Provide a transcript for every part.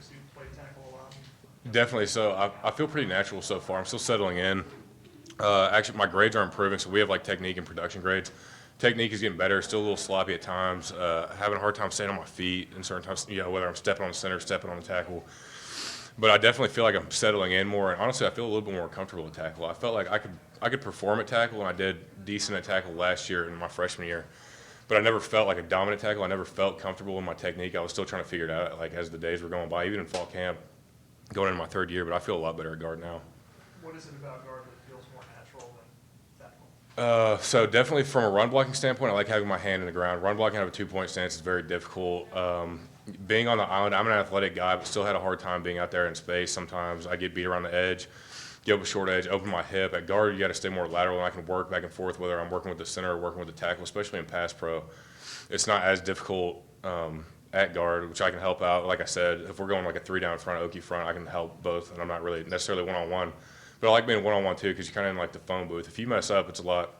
because you play tackle a lot. Definitely. So I feel pretty natural so far. I'm still settling in. Actually, my grades are improving. So we have like technique and production grades. Technique is getting better. Still a little sloppy at times. Having a hard time staying on my feet in certain times. Whether I'm stepping on the center, stepping on the tackle. But I definitely feel like I'm settling in more. And honestly, I feel a little bit more comfortable at tackle. I felt like I could perform at tackle, and I did decent at tackle last year in my freshman year. But I never felt like a dominant tackle. I never felt comfortable in my technique. I was still trying to figure it out like as the days were going by, even in fall camp, going into my third year. But I feel a lot better at guard now. What is it about guard that feels more natural than tackle? So definitely from a run blocking standpoint, I like having my hand in the ground. Run blocking out of a 2-point stance is very difficult. Being on the island, I'm an athletic guy, but still had a hard time being out there in space. Sometimes I get beat around the edge, give up a short edge, open my hip. At guard, you got to stay more lateral, and I can work back and forth, whether I'm working with the center or working with the tackle, especially in pass pro. It's not as difficult at guard, which I can help out. Like I said, if we're going like a 3-down front, Okie front, I can help both, and I'm not really necessarily one-on-one. But I like being one-on-one too, because you're kind of in like the phone booth. If you mess up, it's a lot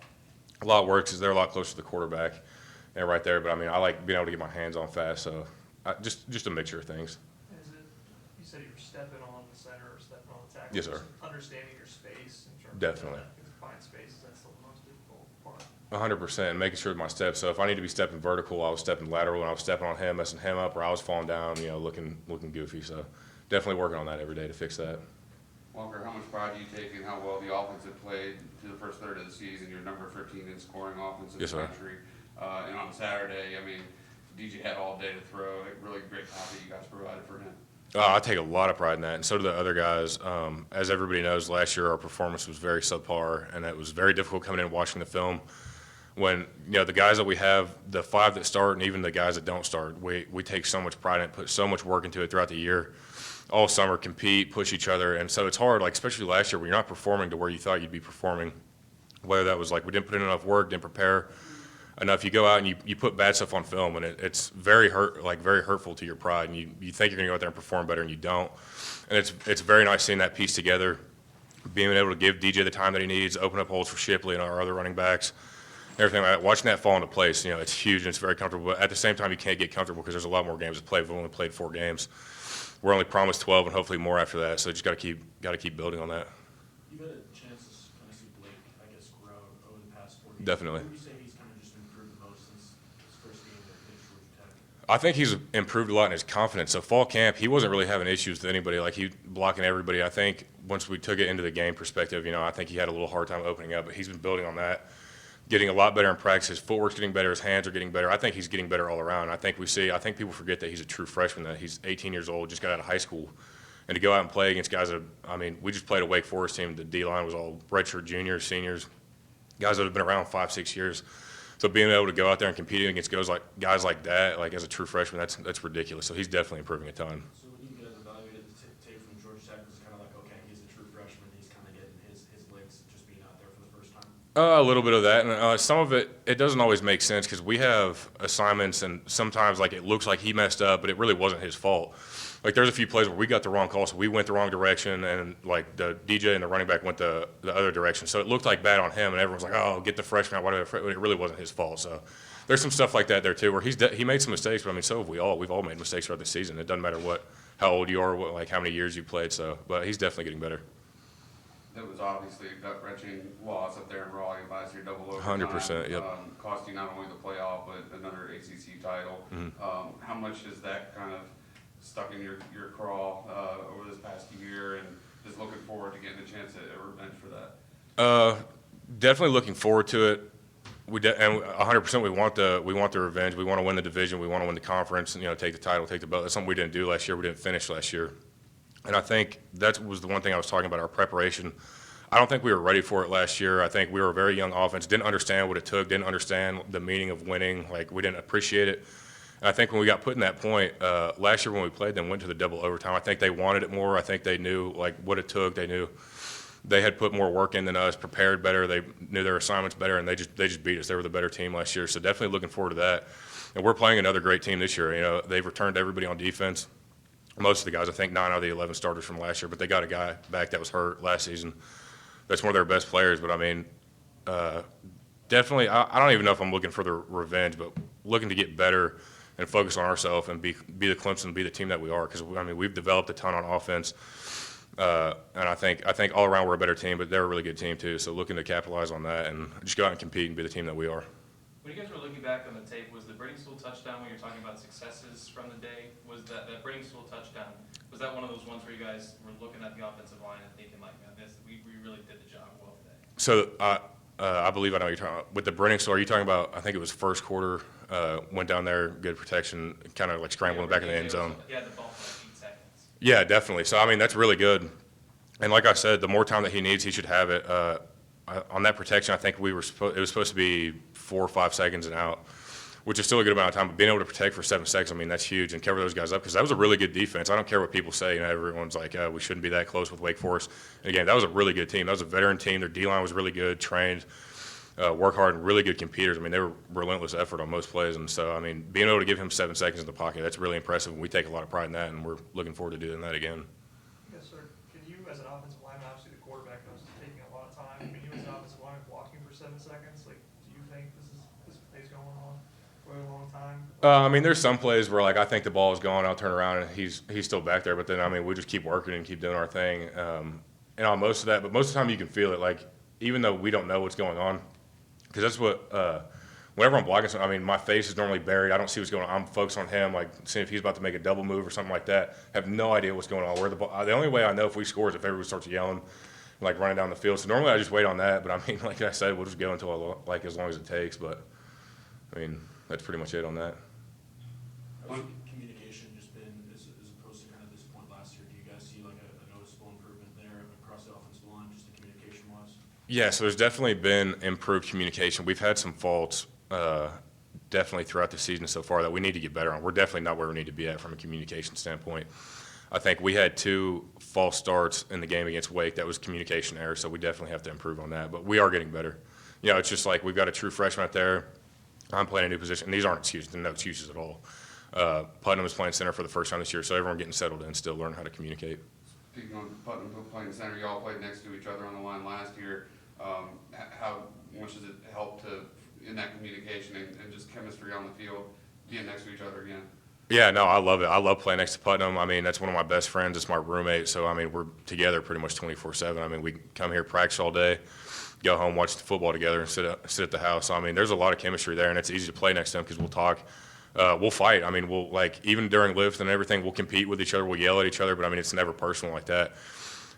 worse because they're a lot closer to the quarterback and right there. But I mean, I like being able to get my hands on fast, so just a mixture of things. Is it, you said you're stepping on the center or stepping on the tackle? Yes, sir. Just understanding your space in terms Definitely. of confined spaces, that's still the most difficult part. 100%, making sure my steps. So if I need to be stepping vertical, I was stepping lateral, and I was stepping on him, messing him up, or I was falling down, looking goofy. So definitely working on that every day to fix that. Walker, how much pride do you take in how well the offense had played to the first third of the season? You're number 13 in scoring offense in Yes, the sir. country. And on Saturday, I mean, DJ had all day to throw. A really great copy you guys provided for him. I take a lot of pride in that, and so do the other guys. As everybody knows, last year our performance was very subpar, and it was very difficult coming in and watching the film. When the guys that we have, the 5 that start, and even the guys that don't start, we take so much pride in it, put so much work into it throughout the year. All summer, compete, push each other, and so it's hard, like especially last year when you're not performing to where you thought you'd be performing, whether that was like we didn't put in enough work, didn't prepare enough. You go out and you put bad stuff on film, and it's very hurtful to your pride, and you think you're gonna go out there and perform better, and you don't. And it's very nice seeing that piece together, being able to give DJ the time that he needs, open up holes for Shipley and our other running backs, everything like that. Watching that fall into place, it's huge and it's very comfortable. But at the same time, you can't get comfortable because there's a lot more games to play. We've only played 4 games. We're only promised 12 and hopefully more after that. So just got to keep building on that. You've had a chance to kind of see Blake, I guess, grow over the past 4 years. Definitely. Who would you say he's kind of just improved the most since his first game against Georgia Tech? I think he's improved a lot in his confidence. So fall camp, he wasn't really having issues with anybody. Like he blocking everybody. I think once we took it into the game perspective, I think he had a little hard time opening up, but he's been building on that, getting a lot better in practice. His footwork's getting better. His hands are getting better. I think he's getting better all around. I think people forget that he's a true freshman, that he's 18 years old, just got out of high school. And to go out and play against guys that, we just played a Wake Forest team. The D-line was all redshirt juniors, seniors, guys that have been around 5-6 years. So being able to go out there and competing against guys like that, like as a true freshman, that's ridiculous. So he's definitely improving a ton. So when you guys evaluated the tape from Georgia Tech, was it kind of like, okay, he's a true freshman, he's kind of getting his legs just being out there for the first time? A little bit of that, and some of it doesn't always make sense because we have assignments, and sometimes like it looks like he messed up, but it really wasn't his fault. Like there's a few plays where we got the wrong call, so we went the wrong direction, and like the DJ and the running back went the other direction. So it looked like bad on him, and everyone's like, "Oh, get the freshman out." Whatever. It really wasn't his fault. So there's some stuff like that there too, where he made some mistakes, but so have we all. We've all made mistakes throughout the season. It doesn't matter how old you are, how many years you played. So, but he's definitely getting better. That was obviously a gut-wrenching loss up there in Raleigh last year, double overtime. 100%, yep. Cost you not only the playoff, but another ACC title. Mm-hmm. How much has that kind of stuck in your craw over this past year, and just looking forward to getting a chance at revenge for that? Definitely looking forward to it. And 100% we want the revenge. We want to win the division. We want to win the conference, and take the title, take the belt. That's something we didn't do last year. We didn't finish last year. And I think that was the one thing I was talking about, our preparation. I don't think we were ready for it last year. I think we were a very young offense, didn't understand what it took, didn't understand the meaning of winning. Like, we didn't appreciate it. And I think when we got put in that point, last year when we played them, went to the double overtime, I think they wanted it more. I think they knew, what it took. They knew they had put more work in than us, prepared better. They knew their assignments better, and they just beat us. They were the better team last year. So definitely looking forward to that. And we're playing another great team this year. They've returned everybody on defense. Most of the guys, I think 9 out of the 11 starters from last year, but they got a guy back that was hurt last season. That's one of their best players. But, definitely, I don't even know if I'm looking for the revenge, but looking to get better and focus on ourselves and be the Clemson, be the team that we are. Because I mean, we've developed a ton on offense, and I think all around we're a better team, but they're a really good team too. So looking to capitalize on that and just go out and compete and be the team that we are. When you guys were looking back on the tape, was the Stool touchdown, when you're talking about successes from the day, was that Stool touchdown, was that one of those ones where you guys were looking at the offensive line and thinking like, man, we really did the job well today? So I believe I know what you're talking about. With the Stool, are you talking about, I think it was first quarter, went down there, good protection, kind of like scrambling back in the end zone. He had the ball for like 8 seconds. Yeah, definitely. So, I mean, that's really good. And like I said, the more time that he needs, he should have it. On that protection, I think it was supposed to be 4 or 5 seconds and out, which is still a good amount of time. But being able to protect for 7 seconds, I mean, that's huge, and cover those guys up, because that was a really good defense. I don't care what people say. You know, everyone's like, we shouldn't be that close with Wake Forest. And again, that was a really good team. That was a veteran team. Their D-line was really good, trained, work hard, and really good competitors. I mean, they were relentless effort on most plays. And so, I mean, being able to give him 7 seconds in the pocket, that's really impressive. And we take a lot of pride in that, and we're looking forward to doing that again. Yes, sir. Can you, as an offensive lineman, obviously the quarterback knows it's taking a lot of time. Can you, as an offensive lineman, blocking for 7 seconds, like, do you think this play's going on for a long time? I mean, there's some plays where, like, I think the ball is gone, I'll turn around, and he's still back there. But then, I mean, we just keep working and keep doing our thing. And on most of that, but most of the time you can feel it, like, even though we don't know what's going on, because that's what, whenever I'm blocking something, I mean, my face is normally buried. I don't see what's going on. I'm focused on him, like, seeing if he's about to make a double move or something like that. Have no idea what's going on. Where the ball, the only way I know if we score is if everyone starts yelling, like, running down the field. So normally I just wait on that. But, I mean, like I said, we'll just go until, like, as long as it takes. But, I mean, that's pretty much it on that. How's communication just been, as opposed to kind of this point last year? Do you guys see like a noticeable improvement there across the offensive line, just the communication wise? Yeah, so there's definitely been improved communication. We've had some faults definitely throughout the season so far that we need to get better on. We're definitely not where we need to be at from a communication standpoint. I think we had 2 false starts in the game against Wake. That was communication error, so we definitely have to improve on that. But we are getting better. You know, it's just like we've got a true freshman out there. I'm playing a new position. These aren't excuses. They're no excuses at all. Putnam is playing center for the first time this year, so everyone getting settled in, still learning how to communicate. Speaking on Putnam playing center, you all played next to each other on the line last year. How much does it help in that communication and just chemistry on the field, being next to each other again? Yeah, no, I love it. I love playing next to Putnam. I mean, that's one of my best friends. It's my roommate. So, I mean, we're together pretty much 24/7. I mean, we come here, practice all day, go home, watch the football together, and sit at the house. So, I mean, there's a lot of chemistry there, and it's easy to play next to him because we'll talk. We'll fight. I mean, we'll, like, even during lifts and everything, we'll compete with each other. We'll yell at each other, but, I mean, it's never personal like that.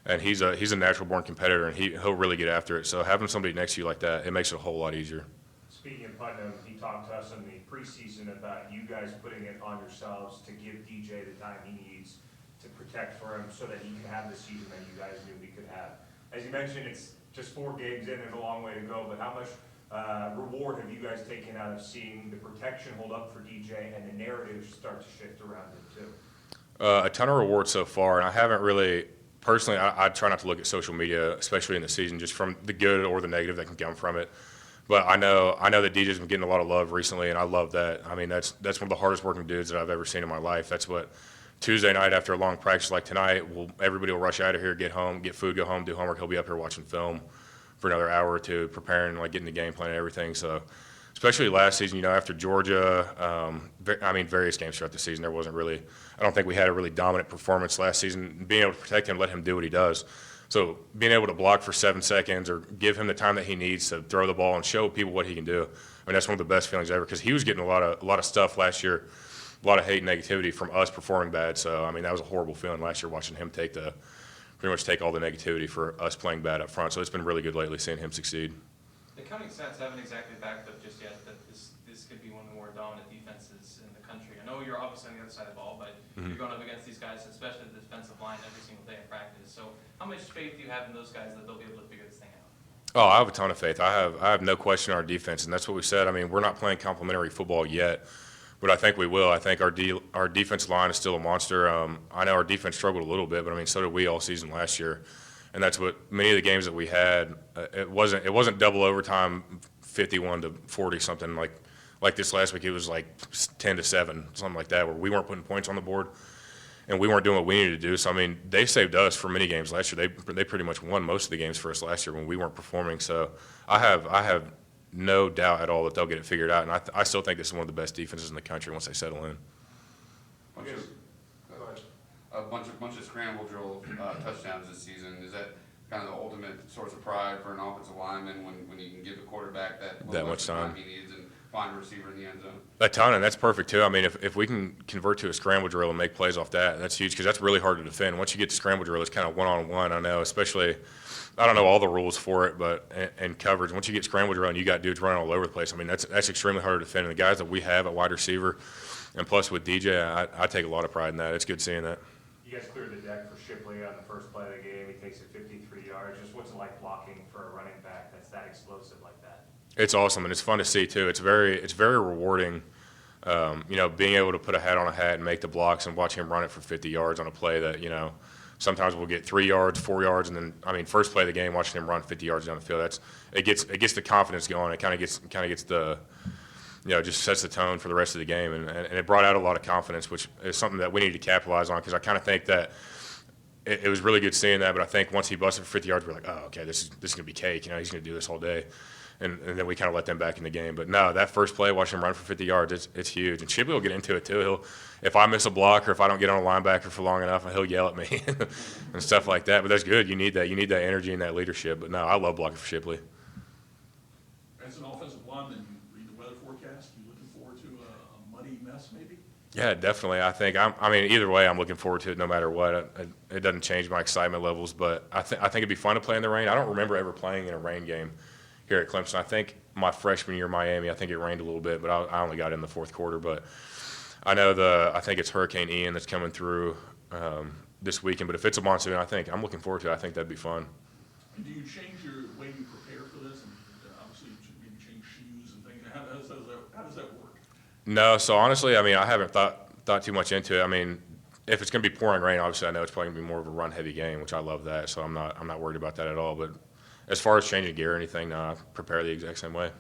And he's a natural-born competitor, and he'll really get after it. So having somebody next to you like that, it makes it a whole lot easier. Speaking of Putnam, he talked to us in the preseason about you guys putting it on yourselves to give DJ the time he needs to protect for him so that he can have the season that you guys knew he could have. As you mentioned, it's just 4 games in, there's a long way to go, but how much reward have you guys taken out of seeing the protection hold up for DJ and the narrative start to shift around him too? A ton of reward so far, and I haven't really – personally, I try not to look at social media, especially in the season, just from the good or the negative that can come from it. But I know that DJ's been getting a lot of love recently, and I love that. I mean, that's one of the hardest working dudes that I've ever seen in my life. That's what Tuesday night after a long practice like tonight, everybody will rush out of here, get home, get food, go home, do homework. He'll be up here watching film for another hour or two, preparing, like getting the game plan and everything. So, especially last season, you know, after Georgia, I mean, various games throughout the season, there wasn't really – I don't think we had a really dominant performance last season. Being able to protect him, let him do what he does. So being able to block for 7 seconds or give him the time that he needs to throw the ball and show people what he can do, I mean, that's one of the best feelings ever because he was getting a lot of stuff last year, a lot of hate and negativity from us performing bad. So, I mean, that was a horrible feeling last year watching him pretty much take all the negativity for us playing bad up front. So it's been really good lately seeing him succeed. The counting stats haven't exactly backed up just yet that this could be one of the more dominant defenses in the country. I know you're obviously on the other side of the ball, but you're going up against these guys, especially the defensive line, every single day in practice. So how much faith do you have in those guys that they'll be able to figure this thing out? Oh, I have a ton of faith. I have no question in our defense, and that's what we said. I mean, we're not playing complimentary football yet, but I think we will. I think our defensive line is still a monster. I know our defense struggled a little bit, but I mean, so did we all season last year. And that's what many of the games that we had. It wasn't double overtime, 51-40 something like this last week. It was like 10-7, something like that, where we weren't putting points on the board, and we weren't doing what we needed to do. So I mean, they saved us for many games last year. They pretty much won most of the games for us last year when we weren't performing. So I have no doubt at all that they'll get it figured out. And I still think this is one of the best defenses in the country once they settle in. Bunch of- Go ahead. A bunch of scramble drill touchdowns this season. Is that kind of the ultimate source of pride for an offensive lineman when you can give the quarterback that little That extra much time. he needs and find a receiver in the end zone? A ton, and that's perfect too. I mean, if we can convert to a scramble drill and make plays off that, that's huge because that's really hard to defend. Once you get to scramble drill, it's kind of one-on-one. I know, especially, I don't know all the rules for it, but and coverage. Once you get scramble drill and you got dudes running all over the place, I mean, that's extremely hard to defend. And the guys that we have at wide receiver, and plus with DJ, I take a lot of pride in that. It's good seeing that. You guys cleared the deck for Shipley on the first play of the game. He takes it 53 yards. Just what's it like blocking for a running back that's that explosive like that? It's awesome, and it's fun to see too. It's very rewarding, being able to put a hat on a hat and make the blocks and watch him run it for 50 yards on a play that, sometimes we'll get 3 yards, 4 yards, and then, first play of the game, watching him run 50 yards down the field, it gets the confidence going. It kind of gets the, just sets the tone for the rest of the game, and it brought out a lot of confidence, which is something that we need to capitalize on because I kind of think that it was really good seeing that, but I think once he busted for 50 yards, we're like, oh, okay, this is going to be cake. He's going to do this all day. And then we kind of let them back in the game. But no, that first play, watching him run for 50 yards, it's huge. And Shipley will get into it too. If I miss a block or if I don't get on a linebacker for long enough, he'll yell at me and stuff like that. But that's good. You need that. You need that energy and that leadership. But no, I love blocking for Shipley. As an offensive lineman, you read the weather forecast, you looking forward to a muddy mess maybe? Yeah, definitely. I think either way, I'm looking forward to it no matter what. It doesn't change my excitement levels, but I think it'd be fun to play in the rain. I don't remember ever playing in a rain game here at Clemson. I think my freshman year in Miami, I think it rained a little bit, but I only got in the fourth quarter. But I know I think it's Hurricane Ian that's coming through this weekend. But if it's a monsoon, I'm looking forward to it. I think that'd be fun. And do you change your way you prepare for this? And obviously, you should maybe change shoes and things. How does that work? No, so honestly, I haven't thought too much into it. If it's going to be pouring rain, obviously I know it's probably going to be more of a run-heavy game, which I love that. So I'm not worried about that at all. But as far as changing gear or anything, no, I prepare the exact same way.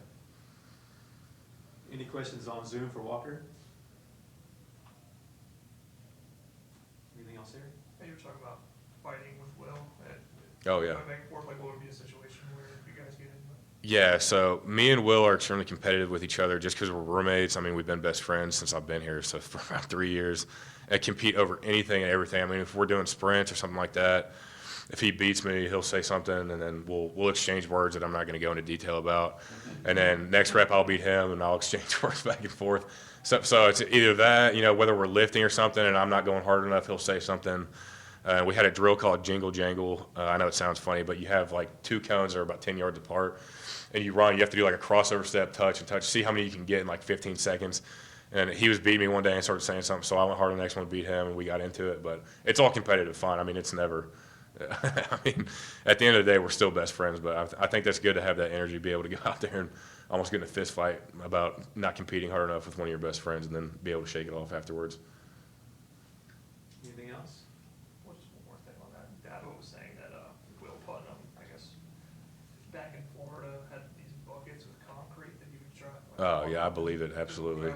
Any questions on Zoom for Walker? Anything else here? Hey, you were talking about fighting with Will. Oh, yeah. Going back and forth, what would be a situation where you guys get in? Yeah, so me and Will are extremely competitive with each other just because we're roommates. We've been best friends since I've been here, so for about 3 years. And compete over anything and everything. If we're doing sprints or something like that, if he beats me, he'll say something, and then we'll exchange words that I'm not going to go into detail about. And then next rep, I'll beat him, and I'll exchange words back and forth. So it's either that, whether we're lifting or something, and I'm not going hard enough, he'll say something. We had a drill called Jingle Jangle. I know it sounds funny, but you have like 2 cones that are about 10 yards apart, and you run. You have to do like a crossover step, touch, and touch. See how many you can get in like 15 seconds. And he was beating me one day and started saying something, so I went hard on the next one to beat him, and we got into it. But it's all competitive fun. It's never at the end of the day, we're still best friends, but I think that's good to have that energy, be able to go out there and almost get in a fist fight about not competing hard enough with one of your best friends and then be able to shake it off afterwards. Anything else? Well, just one more thing on that. Dabo was saying that Will Putnam, I guess, back in Florida, had these buckets with concrete that he would try. Oh, yeah, I believe it, absolutely.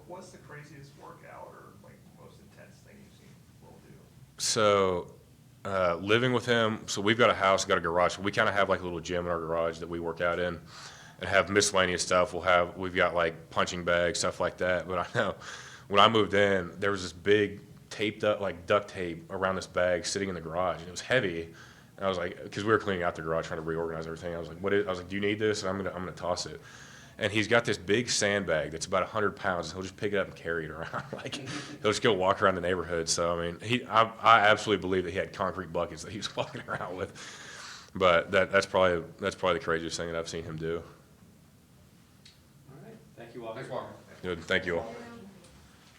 What's the craziest workout or most intense thing you've seen Will do? So living with him, so we've got a house, got a garage. We kind of have like a little gym in our garage that we work out in and have miscellaneous stuff. We've got like punching bags, stuff like that. But I know when I moved in, there was this big taped up, like duct tape around this bag sitting in the garage, and it was heavy. And I was like, because we were cleaning out the garage, trying to reorganize everything. I was like, do you need this? And I'm gonna toss it. And he's got this big sandbag that's about 100 pounds. He'll just pick it up and carry it around. He'll just go walk around the neighborhood. So, I absolutely believe that he had concrete buckets that he was walking around with. But that's probably the craziest thing that I've seen him do. All right. Thank you, Walker. Thanks, Walker. Good. Thank you all.